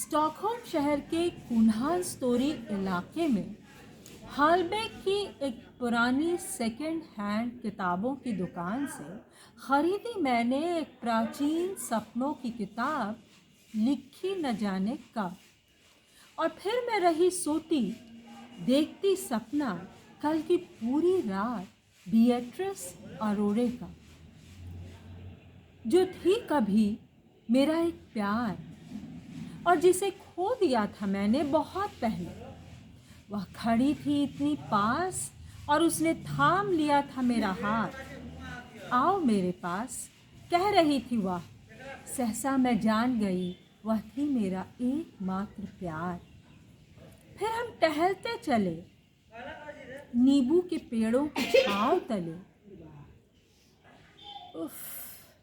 Stockholm शहर के कुन्हान-स्टोरी इलाके में हालबेक की एक पुरानी सेकंड हैंड किताबों की दुकान से ख़रीदी मैंने एक प्राचीन सपनों की किताब, लिखी न जाने कब। और फिर मैं रही सोती, देखती सपना कल की पूरी रात बिएट्रिस अरोरे का, जो थी कभी मेरा एक प्यार और जिसे खो दिया था मैंने बहुत पहले। वह खड़ी थी इतनी पास और उसने थाम लिया था मेरा हाथ। आओ मेरे पास, कह रही थी वह। सहसा मैं जान गई वह थी मेरा एकमात्र प्यार। फिर हम टहलते चले नींबू के पेड़ों की छांव तले। उफ,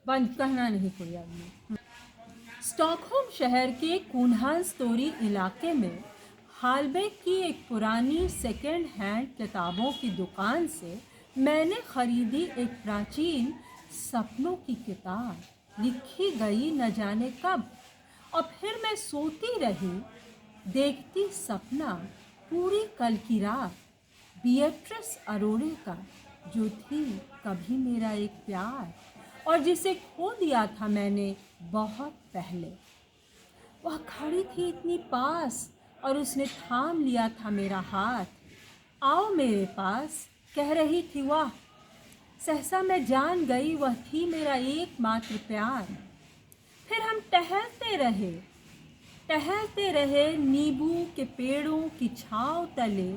बंद कहना नहीं कोई आदमी। स्टॉकहोम शहर के कुन्हान-स्टोरी इलाके में हालबेक की एक पुरानी सेकंड हैंड किताबों की दुकान से मैंने ख़रीदी एक प्राचीन सपनों की किताब, लिखी गई न जाने कब। और फिर मैं सोती रही, देखती सपना पूरी कल की रात बिएट्रिस अरोरे का, जो थी कभी मेरा एक प्यार और जिसे खो दिया था मैंने बहुत पहले। वह खड़ी थी इतनी पास और उसने थाम लिया था मेरा हाथ। आओ मेरे पास, कह रही थी वह। सहसा मैं जान गई वह थी मेरा एकमात्र प्यार। फिर हम टहलते रहे नींबू के पेड़ों की छांव तले।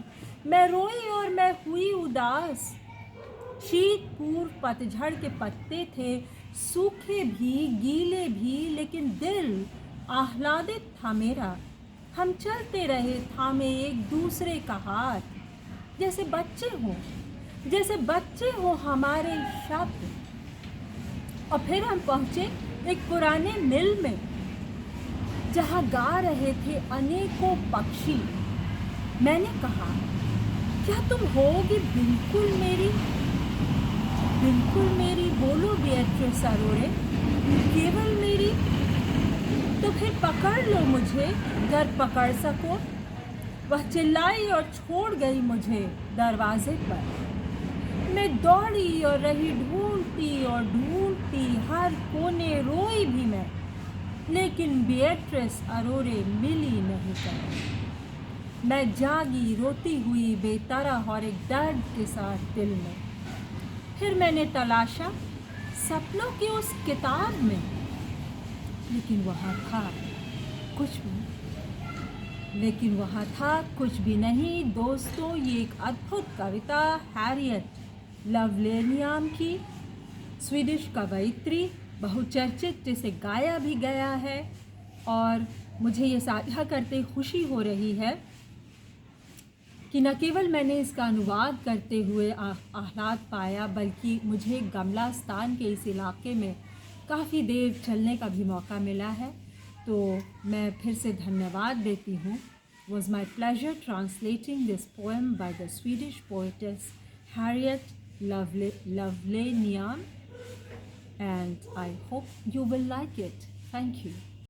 मैं रोई और मैं हुई उदास। शीत पूर्व पतझड़ के पत्ते थे, सूखे भी गीले भी, लेकिन दिल आह्लादित था मेरा। हम चलते रहे थामे एक दूसरे का हाथ, जैसे बच्चे हों हमारे शब्द। और फिर हम पहुँचे एक पुराने मिल में, जहाँ गा रहे थे अनेकों पक्षी। मैंने कहा, क्या तुम होगी बिल्कुल मेरी, बोलो बिएट्रिस अरोरे, केवल मेरी। तो फिर पकड़ लो मुझे, गर पकड़ सको। वह चिल्लाई और छोड़ गई मुझे दरवाजे पर। मैं दौड़ी और रही ढूंढती, हर कोने रोई भी मैं, लेकिन बिएट्रिस अरोरे मिली नहीं कहीं। मैं जागी रोती हुई बेतरह और एक दर्द के साथ दिल में। फिर मैंने तलाशा सपनों की उस किताब में, लेकिन वहाँ था कुछ भी नहीं। दोस्तों, ये एक अद्भुत कविता हैरियट लवलेनियम की, स्वीडिश कवयित्री, बहुचर्चित, जिसे गाया भी गया है। और मुझे ये साझा करते खुशी हो रही है कि न केवल मैंने इसका अनुवाद करते हुए आह्लाद पाया, बल्कि मुझे गमला स्थान के इस इलाके में काफ़ी देर चलने का भी मौका मिला है। तो मैं फिर से धन्यवाद देती हूँ। Was my pleasure translating this poem by the Swedish poetess Harriet Lovelace, and I hope you will like it. Thank you.